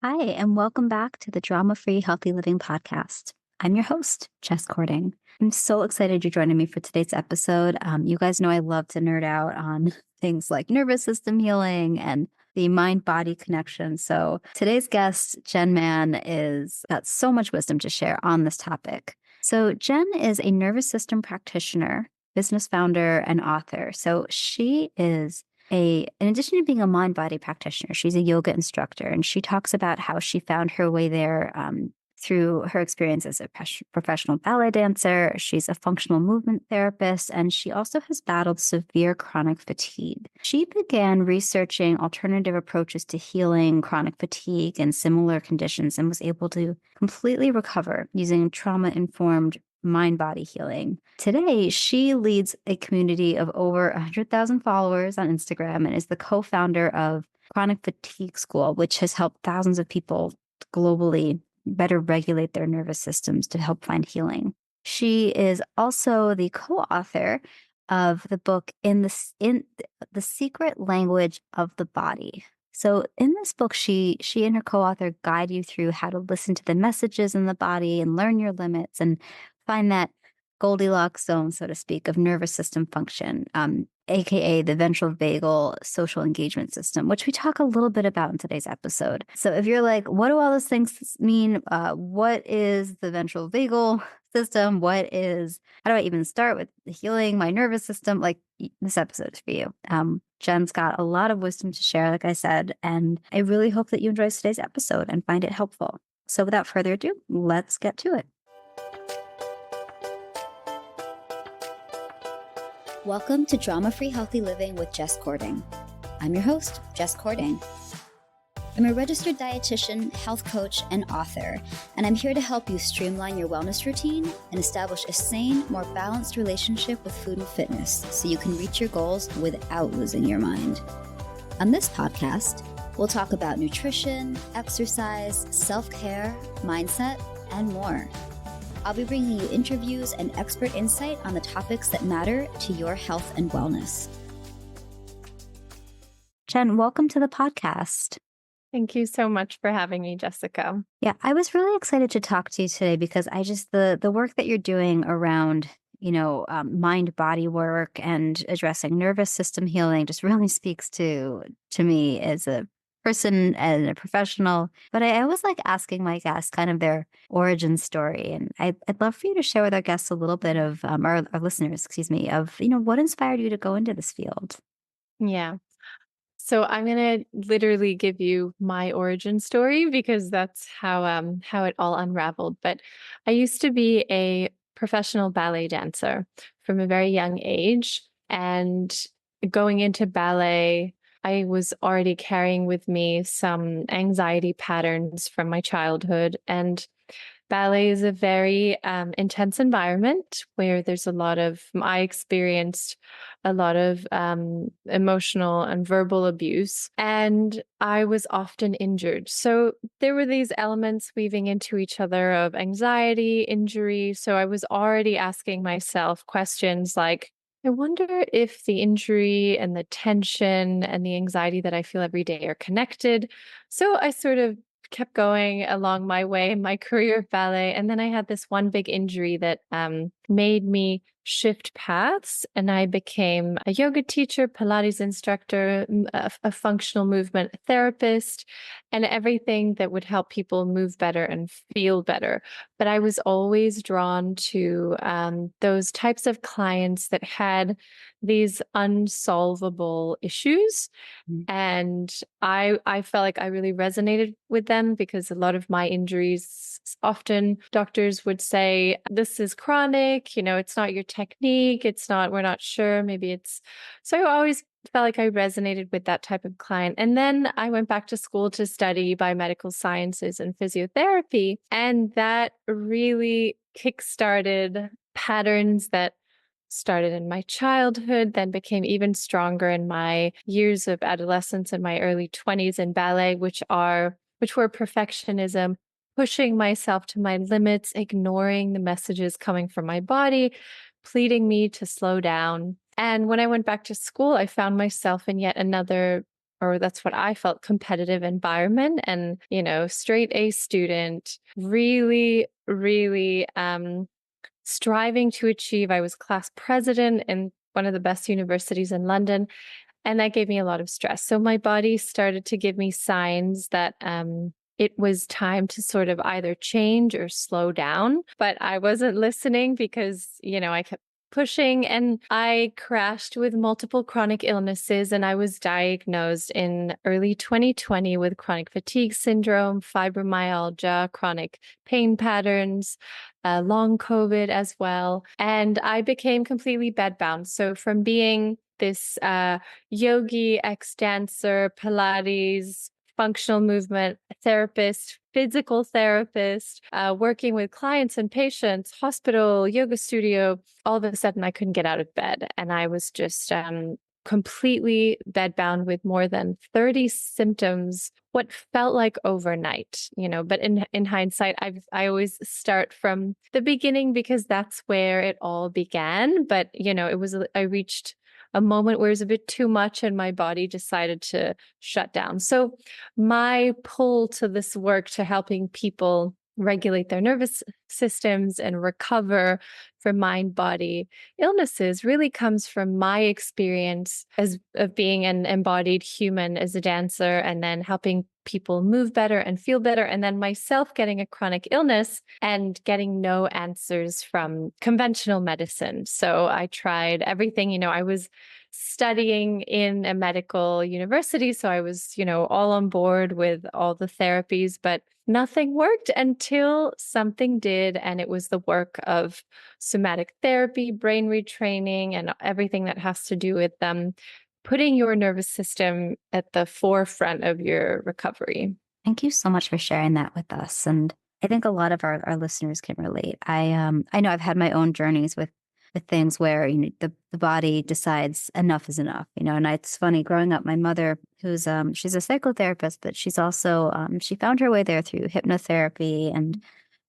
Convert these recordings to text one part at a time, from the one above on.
Hi, and welcome back to the Drama Free Healthy Living podcast. I'm your host, Jess Cording. I'm so excited you're joining me for today's episode. You guys know I love to nerd out on things like nervous system healing and the mind-body connection. So today's guest, Jenn Mann, is got so much wisdom to share on this topic. So Jen is a nervous system practitioner, business founder, and author. So she is in addition to being a mind body practitioner, she's a yoga instructor, and she talks about how she found her way there through her experience as a professional ballet dancer. She's a functional movement therapist, and she also has battled severe chronic fatigue. She began researching alternative approaches to healing chronic fatigue and similar conditions and was able to completely recover using trauma-informed mind-body healing. Today, she leads a community of over 100,000 followers on Instagram and is the co-founder of Chronic Fatigue School, which has helped thousands of people globally better regulate their nervous systems to help find healing. She is also the co-author of the book in the Secret Language of the Body. So in this book, she and her co-author guide you through how to listen to the messages in the body and learn your limits and find that Goldilocks zone, so to speak, of nervous system function, aka the ventral vagal social engagement system, which we talk a little bit about in today's episode. So if you're like, what do all those things mean? What is the ventral vagal system? How do I even start with healing my nervous system? Like, this episode is for you. Jen's got a lot of wisdom to share, like I said, and I really hope that you enjoy today's episode and find it helpful. So without further ado, let's get to it. Welcome to Drama Free Healthy Living with Jess Cording. I'm your host, Jess Cording. I'm a registered dietitian, health coach, and author, and I'm here to help you streamline your wellness routine and establish a sane, more balanced relationship with food and fitness so you can reach your goals without losing your mind. On this podcast, we'll talk about nutrition, exercise, self-care, mindset, and more. I'll be bringing you interviews and expert insight on the topics that matter to your health and wellness. Jen, welcome to the podcast. Thank you so much for having me, Jessica. Yeah, I was really excited to talk to you today because the work that you're doing around, mind-body work and addressing nervous system healing just really speaks to me as a person and a professional. But I always like asking my guests kind of their origin story. And I'd love for you to share with our guests a little bit of, our listeners, of, what inspired you to go into this field? Yeah. So I'm going to literally give you my origin story because that's how it all unraveled. But I used to be a professional ballet dancer from a very young age. And going into ballet, I was already carrying with me some anxiety patterns from my childhood. And ballet is a very intense environment where I experienced a lot of emotional and verbal abuse, and I was often injured. So there were these elements weaving into each other of anxiety, injury. So I was already asking myself questions like, I wonder if the injury and the tension and the anxiety that I feel every day are connected. So I sort of kept going along my way in my career of ballet. And then I had this one big injury that made me shift paths. And I became a yoga teacher, Pilates instructor, a functional movement therapist, and everything that would help people move better and feel better. But I was always drawn to those types of clients that had these unsolvable issues. And I felt like I really resonated with them because a lot of my injuries, often doctors would say, this is chronic, it's not your technique. We're not sure. So I always felt like I resonated with that type of client. And then I went back to school to study biomedical sciences and physiotherapy. And that really kickstarted patterns that started in my childhood, then became even stronger in my years of adolescence and my early 20s in ballet, which were perfectionism, pushing myself to my limits, ignoring the messages coming from my body, pleading me to slow down. And when I went back to school, I found myself in yet another or that's what I felt, competitive environment. And, straight A student, really, really striving to achieve. I was class president in one of the best universities in London. And that gave me a lot of stress. So my body started to give me signs that it was time to sort of either change or slow down. But I wasn't listening because, I kept pushing, and I crashed with multiple chronic illnesses. And I was diagnosed in early 2020 with chronic fatigue syndrome, fibromyalgia, chronic pain patterns, long COVID as well. And I became completely bedbound. So from being this yogi, ex-dancer, Pilates, functional movement therapist, physical therapist, working with clients and patients, hospital, yoga studio, all of a sudden I couldn't get out of bed. And I was just completely bedbound with more than 30 symptoms, what felt like overnight, but in hindsight, I always start from the beginning because that's where it all began. But, I reached a moment where it was a bit too much and my body decided to shut down. So my pull to this work, to helping people regulate their nervous systems and recover from mind body illnesses, really comes from my experience of being an embodied human as a dancer, and then helping people move better and feel better, and then myself getting a chronic illness and getting no answers from conventional medicine. So I tried everything. I was studying in a medical university, so I was, all on board with all the therapies, but nothing worked until something did. And it was the work of somatic therapy, brain retraining, and everything that has to do with putting your nervous system at the forefront of your recovery. Thank you so much for sharing that with us. And I think a lot of our listeners can relate. I know I've had my own journeys with things where the body decides enough is enough. And it's funny, growing up, my mother, who's she's a psychotherapist, but she's also she found her way there through hypnotherapy and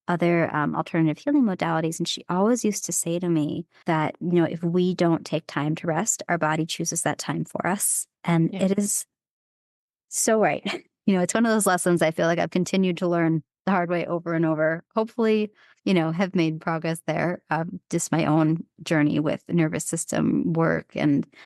other alternative healing modalities. And she always used to say to me that, if we don't take time to rest, our body chooses that time for us. And Yeah. it is so right. It's one of those lessons I feel like I've continued to learn the hard way over and over. Hopefully, have made progress there. Just my own journey with nervous system work.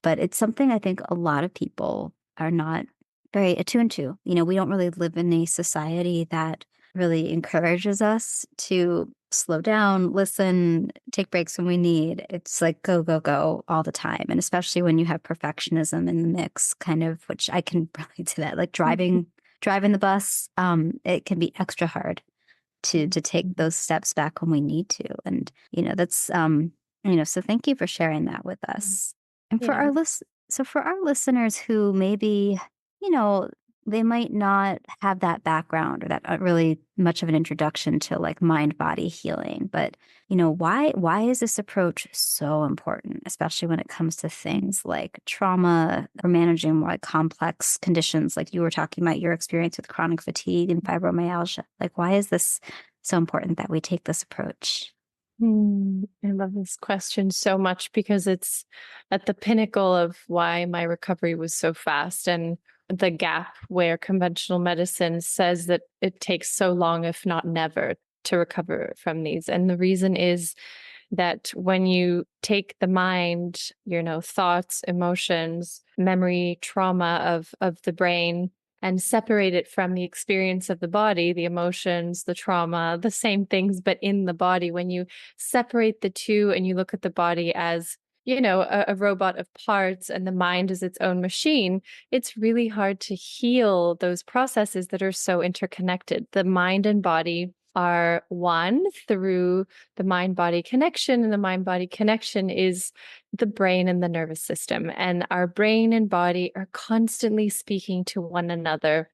But it's something I think a lot of people are not very attuned to. We don't really live in a society that really encourages us to slow down, listen, take breaks when we need. It's like go, go, go all the time. And especially when you have perfectionism in the mix, kind of, which I can relate to that, like driving the bus, it can be extra hard to take those steps back when we need to. And, that's, so thank you for sharing that with us. And for Yeah. for our listeners who maybe, they might not have that background or that really much of an introduction to like mind body healing, but why is this approach so important, especially when it comes to things like trauma or managing more like complex conditions, like you were talking about your experience with chronic fatigue and fibromyalgia? Like, why is this so important that we take this approach? I love this question so much because it's at the pinnacle of why my recovery was so fast, and the gap where conventional medicine says that it takes so long, if not never, to recover from these. And the reason is that when you take the mind, thoughts, emotions, memory, trauma of the brain, and separate it from the experience of the body, the emotions, the trauma, the same things, but in the body, when you separate the two and you look at the body as a robot of parts and the mind is its own machine, it's really hard to heal those processes that are so interconnected. The mind and body are one through the mind body connection, and the mind body connection is the brain and the nervous system. And our brain and body are constantly speaking to one another.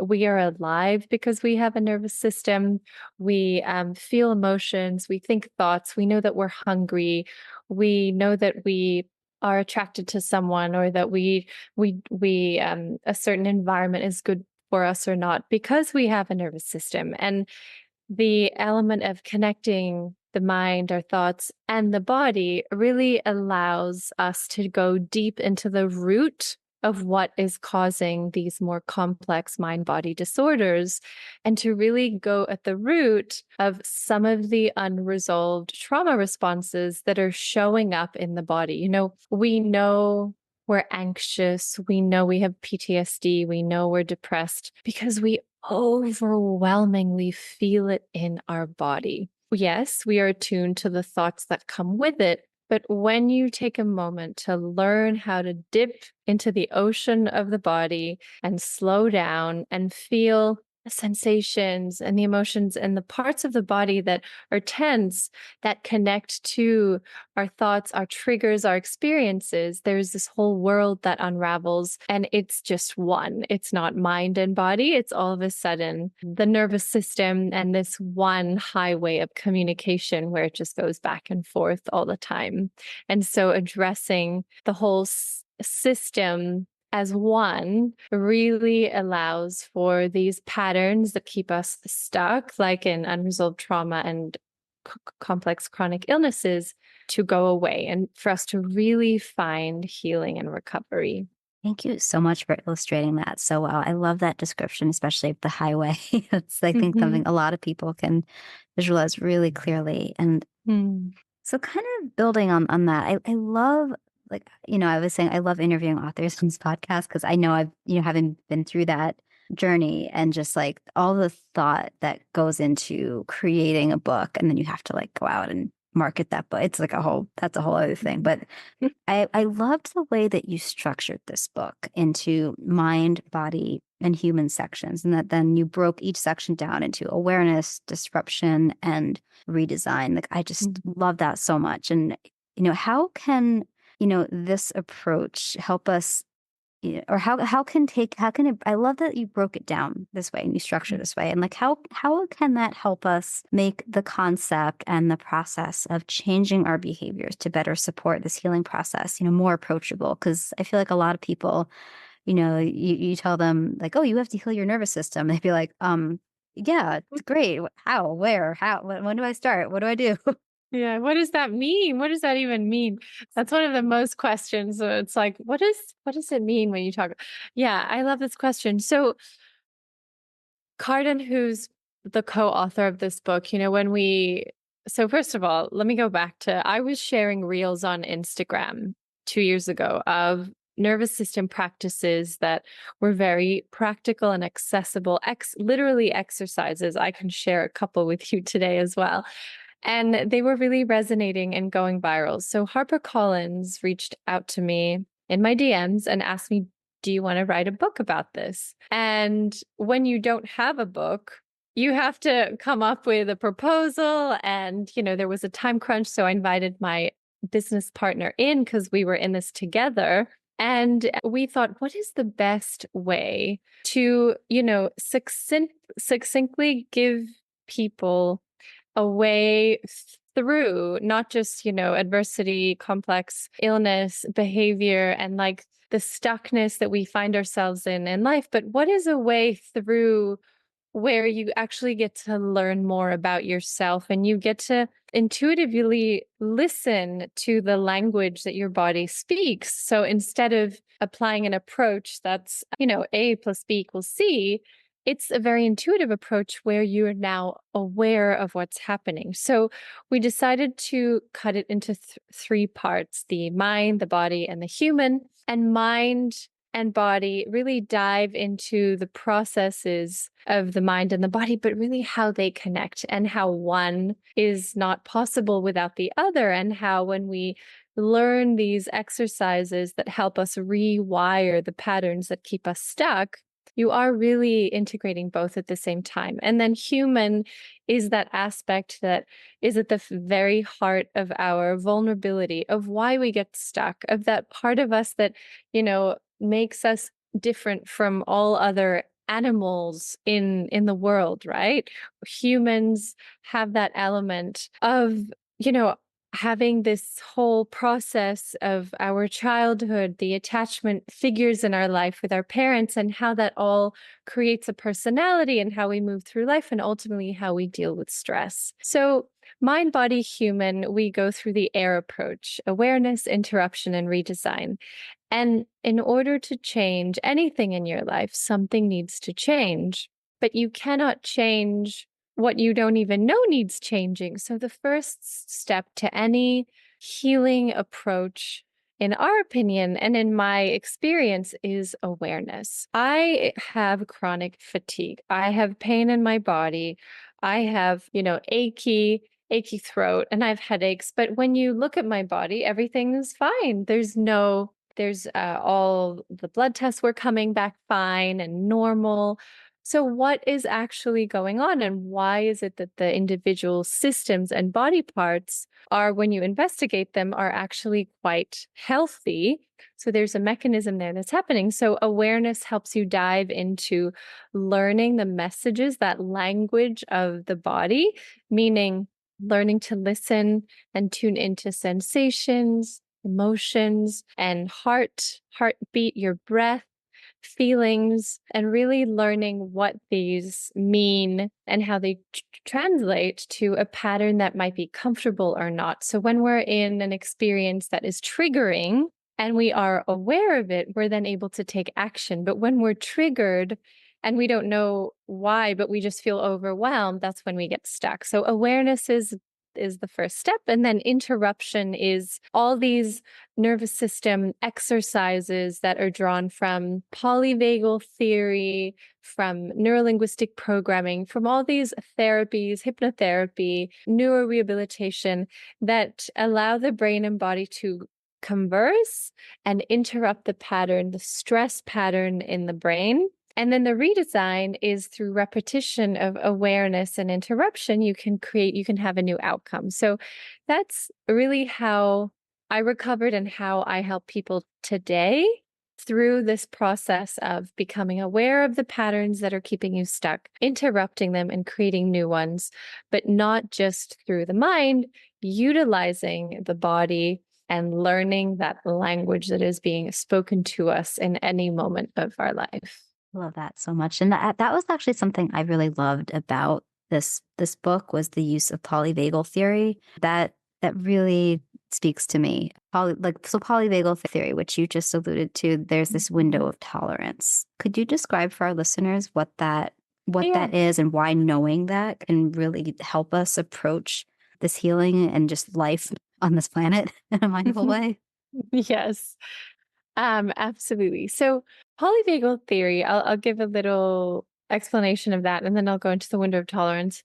We are alive because we have a nervous system. We feel emotions, we think thoughts, we know that we're hungry, we know that we are attracted to someone, or that we a certain environment is good for us or not, because we have a nervous system. And the element of connecting the mind, our thoughts, and the body really allows us to go deep into the root of what is causing these more complex mind-body disorders and to really go at the root of some of the unresolved trauma responses that are showing up in the body. We know we're anxious, we know we have PTSD, we know we're depressed because we overwhelmingly feel it in our body. Yes, we are attuned to the thoughts that come with it. But when you take a moment to learn how to dip into the ocean of the body and slow down and feel the sensations and the emotions and the parts of the body that are tense, that connect to our thoughts, our triggers, our experiences, there's this whole world that unravels, and it's just one. It's not mind and body. It's all of a sudden the nervous system and this one highway of communication where it just goes back and forth all the time. And so addressing the whole system as one really allows for these patterns that keep us stuck, like in unresolved trauma and complex chronic illnesses, to go away and for us to really find healing and recovery. Thank you so much for illustrating that so well. I love that description, especially of the highway. It's, I think, something a lot of people can visualize really clearly. And Mm. so kind of building on that, I love, like, I was saying, I love interviewing authors on this podcast because I know I've, having been through that journey and just like all the thought that goes into creating a book, and then you have to like go out and market that book. It's like that's a whole other thing. But I loved the way that you structured this book into mind, body, and human sections, and that then you broke each section down into awareness, disruption, and redesign. Like, I just love that so much. And, how can, this approach help us, or how can it, I love that you broke it down this way and you structure this way. And like, how can that help us make the concept and the process of changing our behaviors to better support this healing process, more approachable? Because I feel like a lot of people, you tell them like, oh, you have to heal your nervous system. They'd be like, yeah, it's great. How, where, how, when do I start? What do I do? Yeah. What does that mean? What does that even mean? That's one of the most questions. So it's like, what does it mean when you talk? Yeah, I love this question. So Cardin, who's the co-author of this book, so first of all, let me go back to, I was sharing reels on Instagram 2 years ago of nervous system practices that were very practical and accessible, literally exercises. I can share a couple with you today as well. And they were really resonating and going viral. So HarperCollins reached out to me in my DMs and asked me, do you want to write a book about this? And when you don't have a book, you have to come up with a proposal. And, there was a time crunch. So I invited my business partner in because we were in this together. And we thought, what is the best way to, succinctly give people a way through not just, adversity, complex illness, behavior, and like the stuckness that we find ourselves in life, but what is a way through where you actually get to learn more about yourself and you get to intuitively listen to the language that your body speaks. So instead of applying an approach that's, A plus B equals C, it's a very intuitive approach where you are now aware of what's happening. So we decided to cut it into three parts: the mind, the body, and the human. And mind and body really dive into the processes of the mind and the body, but really how they connect and how one is not possible without the other. And how when we learn these exercises that help us rewire the patterns that keep us stuck, you are really integrating both at the same time. And then human is that aspect that is at the very heart of our vulnerability, of why we get stuck, of that part of us that, makes us different from all other animals in the world, right? Humans have that element of, having this whole process of our childhood, the attachment figures in our life with our parents, and how that all creates a personality and how we move through life and ultimately how we deal with stress. So mind, body, human, we go through the AIR approach: awareness, interruption, and redesign. And in order to change anything in your life, something needs to change, but you cannot change what you don't even know needs changing. So the first step to any healing approach, in our opinion and in my experience, is awareness. I have chronic fatigue. I have pain in my body. I have, achy throat, and I have headaches. But when you look at my body, everything's fine. There's all the blood tests were coming back fine and normal. So, what is actually going on, and why is it that the individual systems and body parts are, when you investigate them, are actually quite healthy? So, there's a mechanism there that's happening. So, awareness helps you dive into learning the messages, that language of the body, meaning learning to listen and tune into sensations, emotions, and heartbeat, your breath, feelings, and really learning what these mean and how they translate to a pattern that might be comfortable or not. So when we're in an experience that is triggering and we are aware of it, we're then able to take action. But when we're triggered and we don't know why, but we just feel overwhelmed, that's when we get stuck. So awareness is the first step. And then interruption is all these nervous system exercises that are drawn from polyvagal theory, from neurolinguistic programming, from all these therapies, hypnotherapy, neurorehabilitation, that allow the brain and body to converse and interrupt the pattern, the stress pattern in the brain. And then the redesign is through repetition of awareness and interruption, you can have a new outcome. So that's really how I recovered and how I help people today through this process of becoming aware of the patterns that are keeping you stuck, interrupting them and creating new ones, but not just through the mind, utilizing the body and learning that language that is being spoken to us in any moment of our life. Love that so much. And that was actually something I really loved about this book was the use of polyvagal theory. That really speaks to me. Polyvagal theory, which you just alluded to, there's this window of tolerance. Could you describe for our listeners what Yeah. that is and why knowing that can really help us approach this healing and just life on this planet in a mindful way? Yes. Absolutely. So polyvagal theory, I'll give a little explanation of that and then I'll go into the window of tolerance,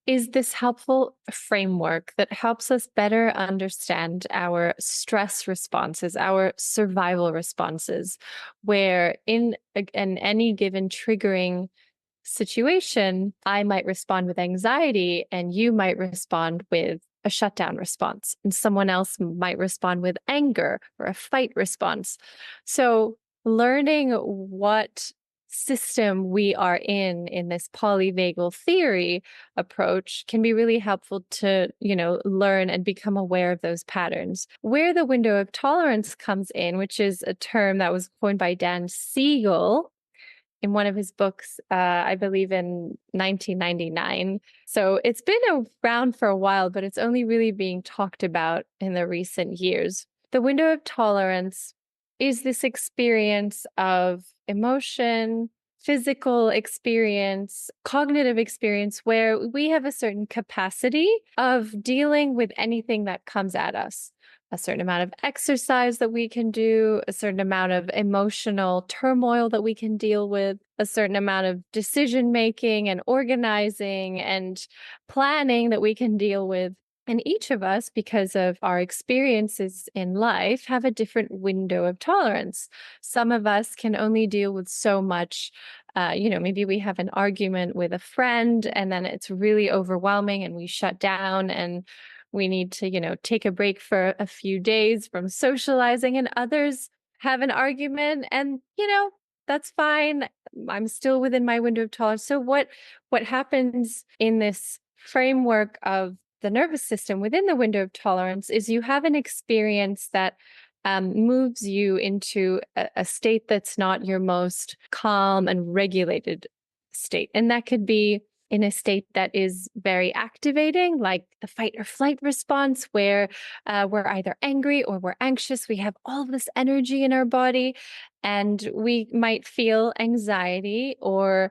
is this helpful framework that helps us better understand our stress responses, our survival responses, where in any given triggering situation, I might respond with anxiety and you might respond with a shutdown response, and someone else might respond with anger or a fight response. So, learning what system we are in this polyvagal theory approach can be really helpful to, learn and become aware of those patterns. Where the window of tolerance comes in, which is a term that was coined by Dan Siegel in one of his books, I believe in 1999. So it's been around for a while, but it's only really being talked about in the recent years. The window of tolerance is this experience of emotion, physical experience, cognitive experience, where we have a certain capacity of dealing with anything that comes at us, a certain amount of exercise that we can do, a certain amount of emotional turmoil that we can deal with, a certain amount of decision making and organizing and planning that we can deal with. And each of us, because of our experiences in life, have a different window of tolerance. Some of us can only deal with so much. Maybe we have an argument with a friend and then it's really overwhelming and we shut down and we need to, take a break for a few days from socializing, and others have an argument and, that's fine. I'm still within my window of tolerance. So what happens in this framework of the nervous system within the window of tolerance is you have an experience that moves you into a state that's not your most calm and regulated state. And that could be in a state that is very activating, like the fight or flight response, where we're either angry or we're anxious. We have all of this energy in our body, and we might feel anxiety, or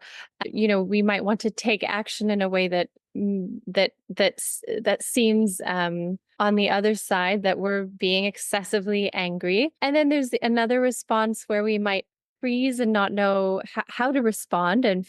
we might want to take action in a way that that seems on the other side that we're being excessively angry. And then there's another response where we might freeze and not know how to respond and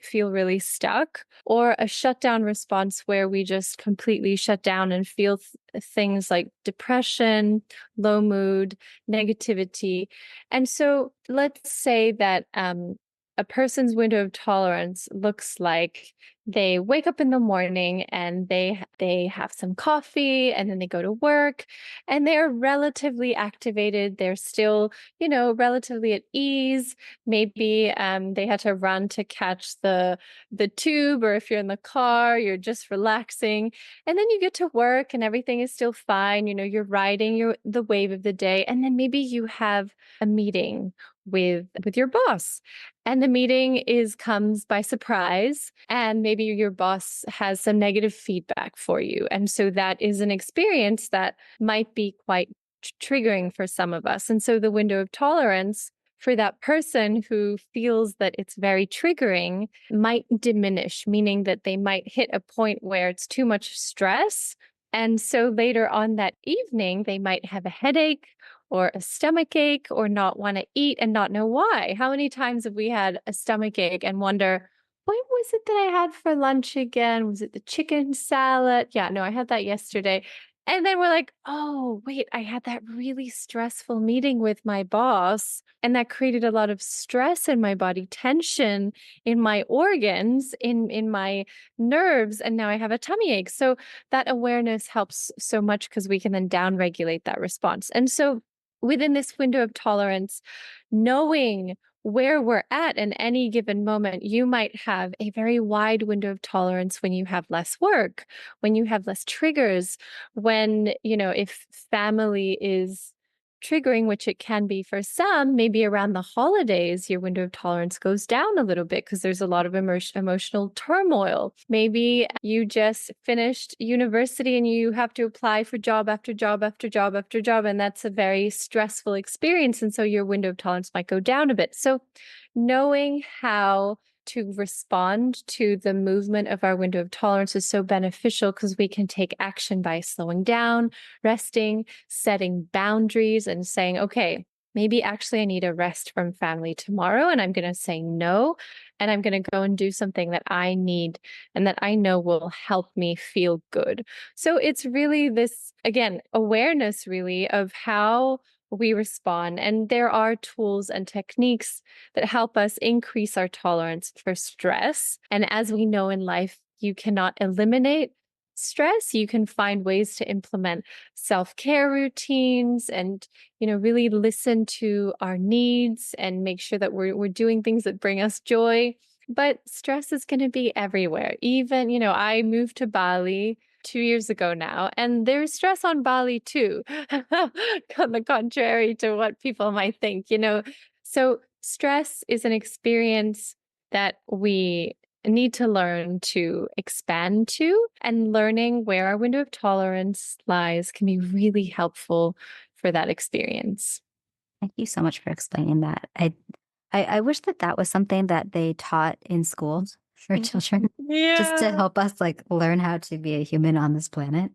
feel really stuck, or a shutdown response where we just completely shut down and feel things like depression, low mood, negativity. And so let's say that a person's window of tolerance looks like they wake up in the morning and they have some coffee, and then they go to work and they're relatively activated. They're still, relatively at ease. Maybe they had to run to catch the tube, or if you're in the car, you're just relaxing. And then you get to work and everything is still fine. You're riding the wave of the day, and then maybe you have a meeting with your boss, and the meeting comes by surprise, and maybe your boss has some negative feedback for you. And so that is an experience that might be quite triggering for some of us. And so the window of tolerance for that person who feels that it's very triggering might diminish, meaning that they might hit a point where it's too much stress. And so later on that evening, they might have a headache or a stomach ache, or not want to eat and not know why. How many times have we had a stomach ache and wonder, what was it that I had for lunch again? Was it the chicken salad? Yeah, no, I had that yesterday. And then we're like, oh, wait, I had that really stressful meeting with my boss, and that created a lot of stress in my body, tension in my organs, in my nerves, and now I have a tummy ache. So that awareness helps so much, because we can then downregulate that response. And so within this window of tolerance, knowing where we're at in any given moment, you might have a very wide window of tolerance when you have less work, when you have less triggers, when, if family is triggering, which it can be for some, maybe around the holidays, your window of tolerance goes down a little bit because there's a lot of emotional turmoil. Maybe you just finished university and you have to apply for job after job after job after job, and that's a very stressful experience. And so your window of tolerance might go down a bit. So knowing how to respond to the movement of our window of tolerance is so beneficial, because we can take action by slowing down, resting, setting boundaries, and saying, okay, maybe actually I need a rest from family tomorrow, and I'm going to say no, and I'm going to go and do something that I need and that I know will help me feel good. So it's really this, again, awareness really of how we respond. And there are tools and techniques that help us increase our tolerance for stress. And as we know in life, you cannot eliminate stress. You can find ways to implement self-care routines, and really listen to our needs and make sure that we're doing things that bring us joy. But stress is going to be everywhere. Even, I moved to Bali 2 years ago now, and there's stress on Bali too, on the contrary to what people might think. So stress is an experience that we need to learn to expand to, and learning where our window of tolerance lies can be really helpful for that experience. Thank you so much for explaining that. I wish that that was something that they taught in schools for children, just to Yeah. help us like learn how to be a human on this planet.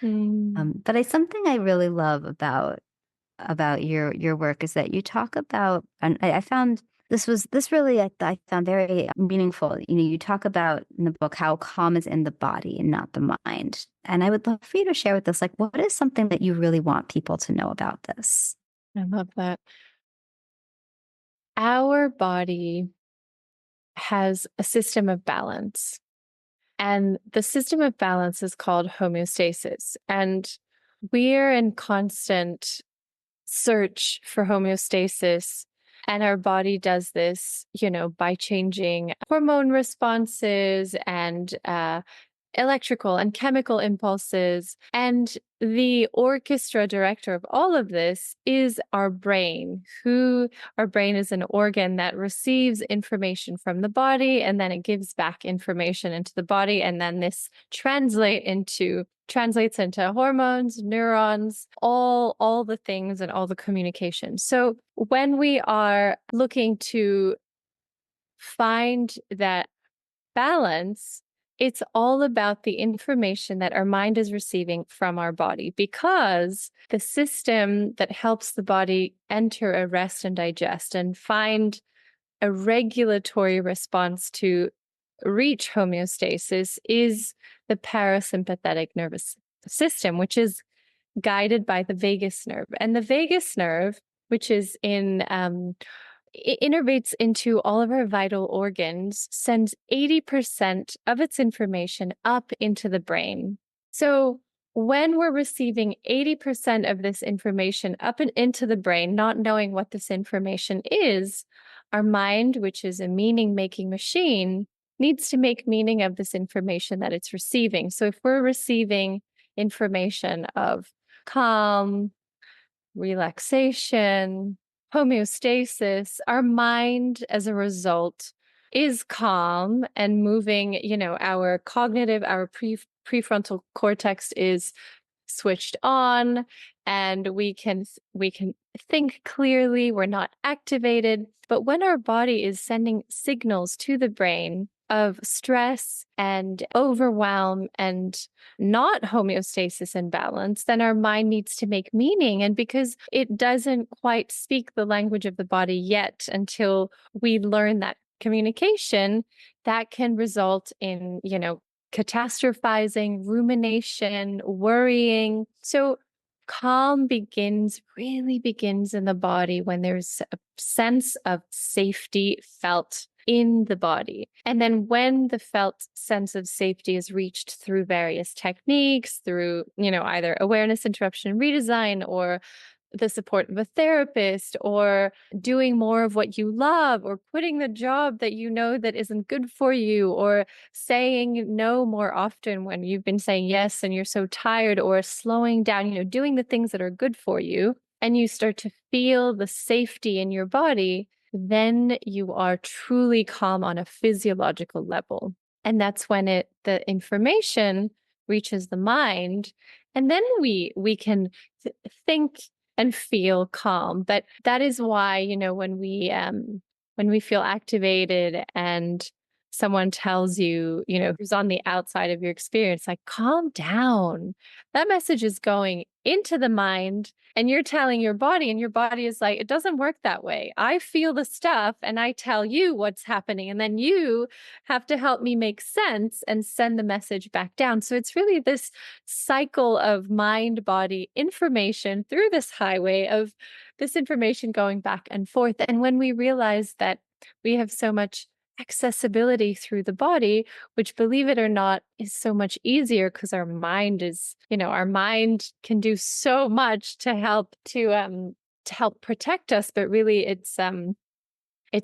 Mm. But something I really love about your work is that you talk about, and I found this really I found very meaningful. You talk about in the book how calm is in the body and not the mind. And I would love for you to share with us, like, what is something that you really want people to know about this? I love that. Our body has a system of balance, and the system of balance is called homeostasis. And we're in constant search for homeostasis. And our body does this, by changing hormone responses and electrical and chemical impulses. And the orchestra director of all of this is our brain, who our brain is an organ that receives information from the body, and then it gives back information into the body. And then this translates into hormones, neurons, all the things and all the communication. So when we are looking to find that balance, it's all about the information that our mind is receiving from our body, because the system that helps the body enter a rest and digest and find a regulatory response to reach homeostasis is the parasympathetic nervous system, which is guided by the vagus nerve. And the vagus nerve, which is it innervates into all of our vital organs, sends 80% of its information up into the brain. So when we're receiving 80% of this information up and into the brain, not knowing what this information is, our mind, which is a meaning-making machine, needs to make meaning of this information that it's receiving. So if we're receiving information of calm, relaxation, homeostasis, our mind as a result is calm and moving, our cognitive, our prefrontal cortex is switched on, and we can think clearly, we're not activated. But when our body is sending signals to the brain of stress and overwhelm and not homeostasis and balance, then our mind needs to make meaning. And because it doesn't quite speak the language of the body yet until we learn that communication, that can result in, catastrophizing, rumination, worrying. So calm really begins in the body when there's a sense of safety felt in the body. And then when the felt sense of safety is reached through various techniques, through, either awareness interruption redesign, or the support of a therapist, or doing more of what you love, or quitting the job that you know that isn't good for you, or saying no more often when you've been saying yes and you're so tired, or slowing down, doing the things that are good for you, and you start to feel the safety in your body, then you are truly calm on a physiological level. And that's when the information reaches the mind, and then we can think and feel calm. But that is why, when we feel activated and someone tells you, who's on the outside of your experience, like, calm down, that message is going into the mind, and you're telling your body, and your body is like, it doesn't work that way. I feel the stuff and I tell you what's happening, and then you have to help me make sense and send the message back down. So it's really this cycle of mind body information through this highway of this information going back and forth. And when we realize that we have so much accessibility through the body, which, believe it or not, is so much easier because our mind can do so much to help protect us, but really it's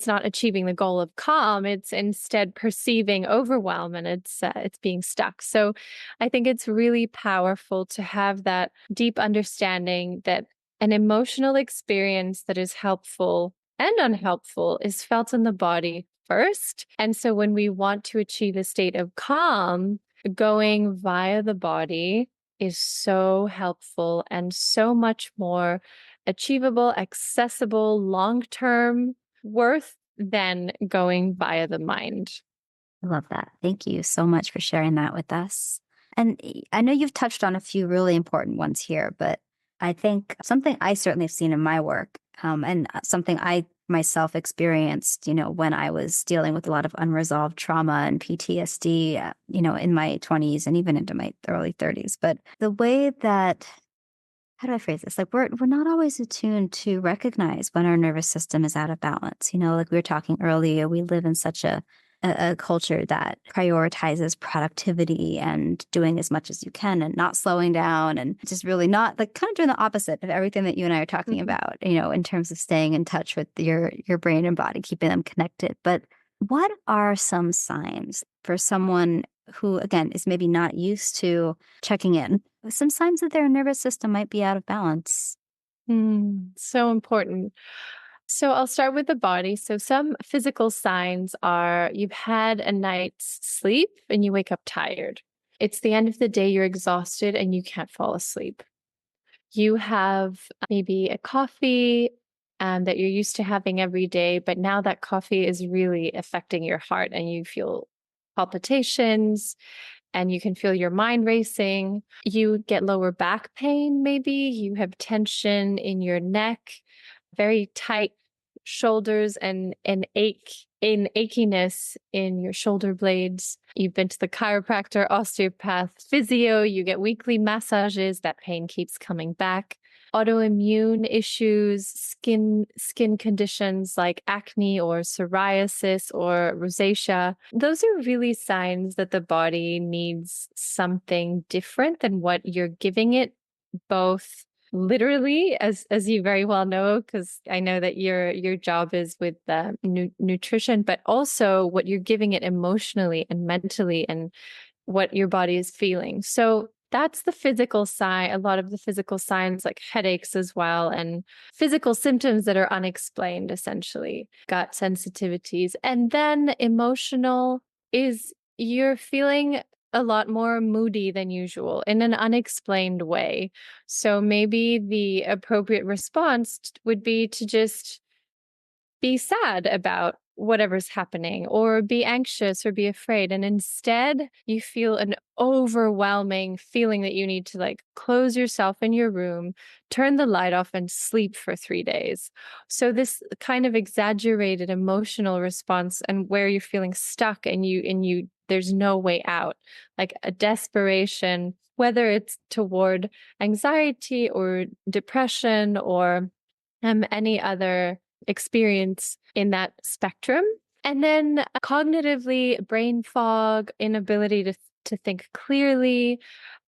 not achieving the goal of calm. It's instead perceiving overwhelm, and it's being stuck. So I think it's really powerful to have that deep understanding that an emotional experience that is helpful and unhelpful is felt in the body first. And so when we want to achieve a state of calm, going via the body is so helpful and so much more achievable, accessible, long-term worth than going via the mind. I love that. Thank you so much for sharing that with us. And I know you've touched on a few really important ones here, but I think something I certainly have seen in my work, and something I myself experienced, when I was dealing with a lot of unresolved trauma and PTSD, in my 20s and even into my early 30s. But the way that, how do I phrase this? Like, we're not always attuned to recognize when our nervous system is out of balance. Like we were talking earlier, we live in such a culture that prioritizes productivity and doing as much as you can and not slowing down, and just really not, like, kind of doing the opposite of everything that you and I are talking about, in terms of staying in touch with your brain and body, keeping them connected. But what are some signs for someone who, again, is maybe not used to checking in, some signs that their nervous system might be out of balance? So important. So I'll start with the body. So some physical signs are you've had a night's sleep and you wake up tired. It's the end of the day, you're exhausted and you can't fall asleep. You have maybe a coffee that you're used to having every day, but now that coffee is really affecting your heart and you feel palpitations and you can feel your mind racing. You get lower back pain, maybe. You have tension in your neck, very tight shoulders and achiness in your shoulder blades. You've been to the chiropractor, osteopath, physio, you get weekly massages, that pain keeps coming back. Autoimmune issues, skin conditions like acne or psoriasis or rosacea. Those are really signs that the body needs something different than what you're giving it, both literally, as you very well know, because I know that your job is with nutrition, but also what you're giving it emotionally and mentally, and what your body is feeling. So that's the physical sign, a lot of the physical signs like headaches as well, and physical symptoms that are unexplained, essentially, gut sensitivities. And then emotional is you're feeling a lot more moody than usual in an unexplained way. So maybe the appropriate response would be to just be sad about whatever's happening or be anxious or be afraid. And instead, you feel an overwhelming feeling that you need to like close yourself in your room, turn the light off, and sleep for 3 days. So, this kind of exaggerated emotional response, and where you're feeling stuck there's no way out, like a desperation, whether it's toward anxiety or depression or any other experience in that spectrum. And then cognitively, brain fog, inability to think clearly.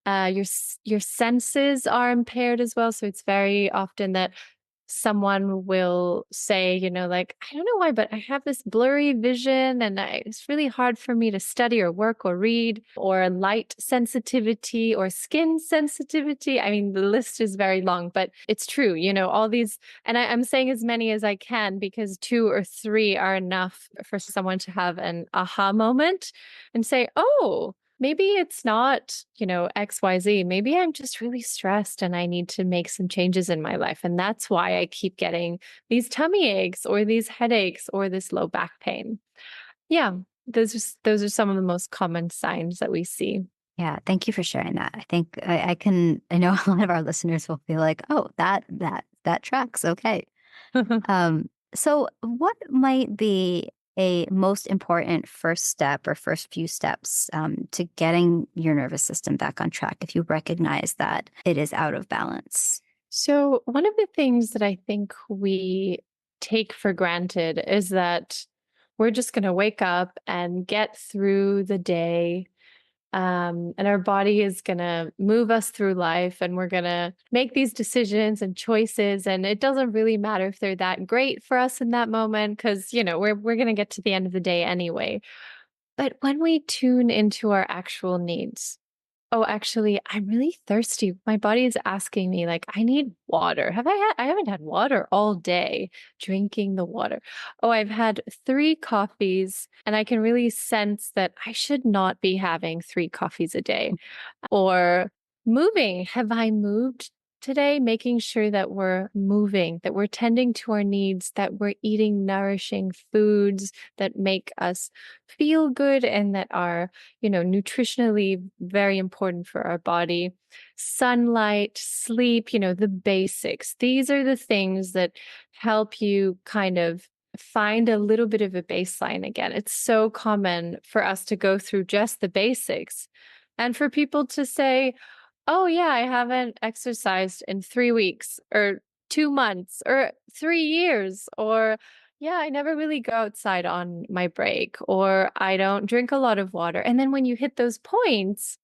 Your senses are impaired as well. So it's very often that someone will say, like, I don't know why, but I have this blurry vision and it's really hard for me to study or work or read, or light sensitivity or skin sensitivity. I mean, the list is very long, but it's true, all these, and I'm saying as many as I can because 2 or 3 are enough for someone to have an aha moment and say, oh, maybe it's not, XYZ. Maybe I'm just really stressed and I need to make some changes in my life. And that's why I keep getting these tummy aches or these headaches or this low back pain. Yeah, those are some of the most common signs that we see. Yeah, thank you for sharing that. I think I know a lot of our listeners will feel like, oh, that tracks. Okay. So what might be a most important first step or first few steps to getting your nervous system back on track if you recognize that it is out of balance? So, one of the things that I think we take for granted is that we're just going to wake up and get through the day. And our body is going to move us through life and we're going to make these decisions and choices. And it doesn't really matter if they're that great for us in that moment because, we're going to get to the end of the day anyway. But when we tune into our actual needs, oh, actually, I'm really thirsty. My body is asking me, like, I need water. I haven't had water all day, drinking the water. Oh, I've had 3 coffees, and I can really sense that I should not be having 3 coffees a day. Or moving. Have I moved today? Making sure that we're moving, that we're tending to our needs, that we're eating nourishing foods that make us feel good and that are, nutritionally very important for our body. Sunlight, sleep, the basics. These are the things that help you kind of find a little bit of a baseline again. It's so common for us to go through just the basics and for people to say, oh, yeah, I haven't exercised in 3 weeks or 2 months or 3 years, or yeah, I never really go outside on my break, or I don't drink a lot of water. And then when you hit those points,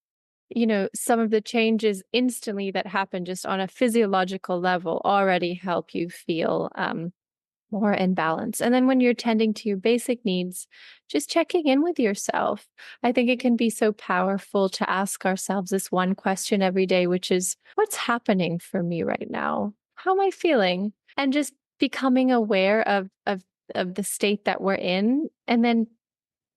some of the changes instantly that happen just on a physiological level already help you feel more in balance. And then when you're tending to your basic needs, just checking in with yourself. I think it can be so powerful to ask ourselves this one question every day, which is, what's happening for me right now? How am I feeling? And just becoming aware of the state that we're in, and then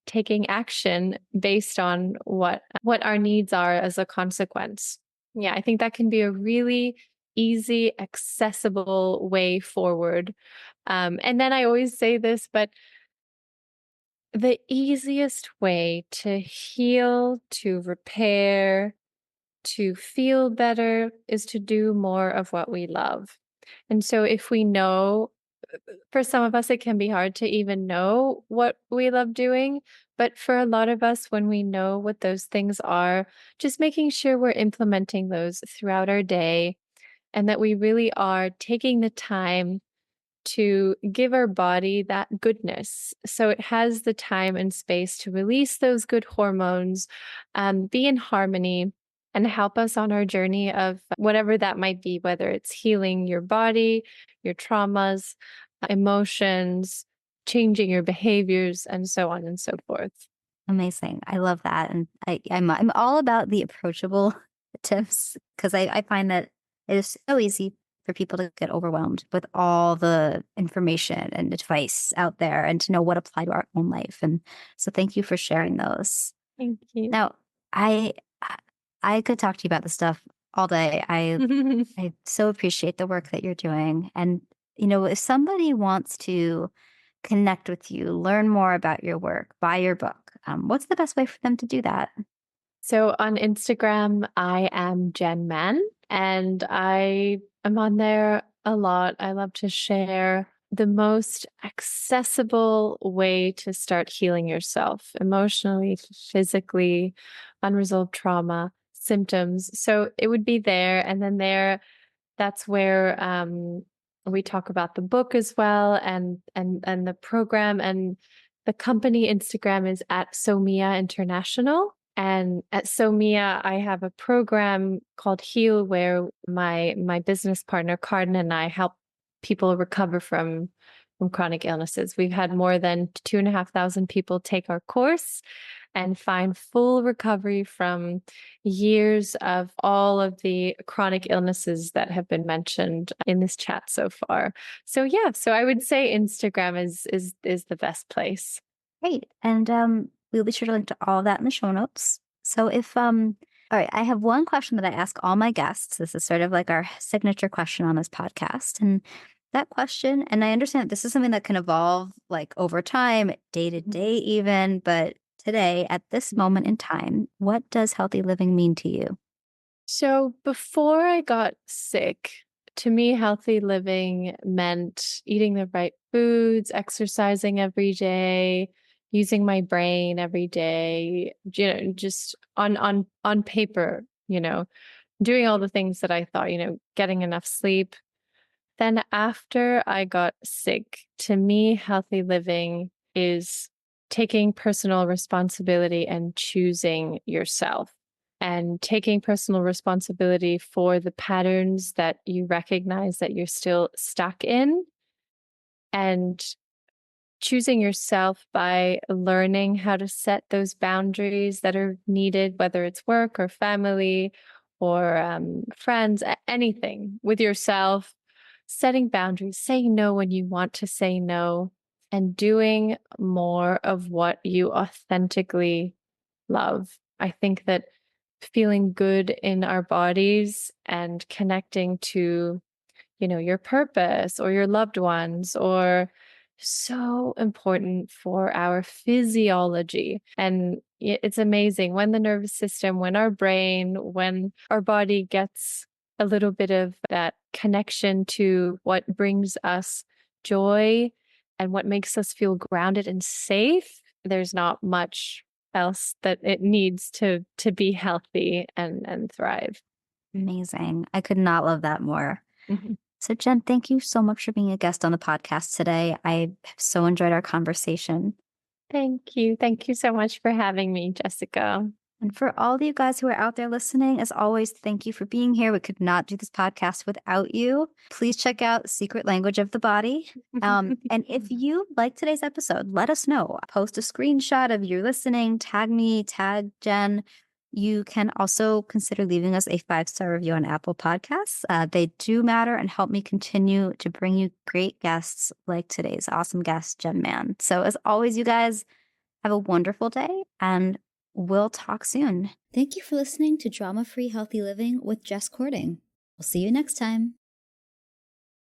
taking action based on what our needs are as a consequence. Yeah, I think that can be a really easy, accessible way forward. And then I always say this, but the easiest way to heal, to repair, to feel better is to do more of what we love. And so if we know, for some of us, it can be hard to even know what we love doing. But for a lot of us, when we know what those things are, just making sure we're implementing those throughout our day and that we really are taking the time to give our body that goodness. So it has the time and space to release those good hormones, be in harmony, and help us on our journey of whatever that might be, whether it's healing your body, your traumas, emotions, changing your behaviors, and so on and so forth. Amazing. I love that. And I'm all about the approachable tips because I find that it is so easy for people to get overwhelmed with all the information and advice out there and to know what apply to our own life. And so thank you for sharing those. Thank you. Now, I I could talk to you about this stuff all day. I so appreciate the work that you're doing. And, if somebody wants to connect with you, learn more about your work, buy your book, what's the best way for them to do that? So on Instagram, I am Jenn Mann, and I am on there a lot. I love to share the most accessible way to start healing yourself emotionally, physically, unresolved trauma, symptoms. So it would be there. And then that's where we talk about the book as well, and the program, and the company Instagram is at Somia International. And at Somia, I have a program called Heal, where my business partner Cardin and I help people recover from chronic illnesses. We've had more than 2,500 people take our course and find full recovery from years of all of the chronic illnesses that have been mentioned in this chat so far. So yeah, so I would say Instagram is the best place. Great. And we'll be sure to link to all of that in the show notes. So all right, I have one question that I ask all my guests. This is sort of like our signature question on this podcast. And that question, and I understand this is something that can evolve like over time, day to day even, but today, at this moment in time, what does healthy living mean to you? So before I got sick, to me, healthy living meant eating the right foods, exercising every day, using my brain every day, just on paper, doing all the things that I thought, getting enough sleep. Then after I got sick, to me, healthy living is taking personal responsibility and choosing yourself, and taking personal responsibility for the patterns that you recognize that you're still stuck in, and choosing yourself by learning how to set those boundaries that are needed, whether it's work or family or friends, anything with yourself, setting boundaries, saying no when you want to say no, and doing more of what you authentically love. I think that feeling good in our bodies and connecting to, your purpose or your loved ones, or so important for our physiology. And it's amazing when the nervous system, when our brain, when our body gets a little bit of that connection to what brings us joy and what makes us feel grounded and safe, there's not much else that it needs to be healthy and thrive. Amazing. I could not love that more. Mhm. So, Jen, thank you so much for being a guest on the podcast today. I have so enjoyed our conversation. Thank you. Thank you so much for having me, Jessica. And for all of you guys who are out there listening, as always, thank you for being here. We could not do this podcast without you. Please check out Secret Language of the Body. And if you like today's episode, let us know. Post a screenshot of you listening, tag me, tag Jen. You can also consider leaving us a 5-star review on Apple Podcasts. They do matter and help me continue to bring you great guests like today's awesome guest, Jenn Mann. So as always, you guys have a wonderful day, and we'll talk soon. Thank you for listening to Drama Free Healthy Living with Jess Cording. We'll see you next time.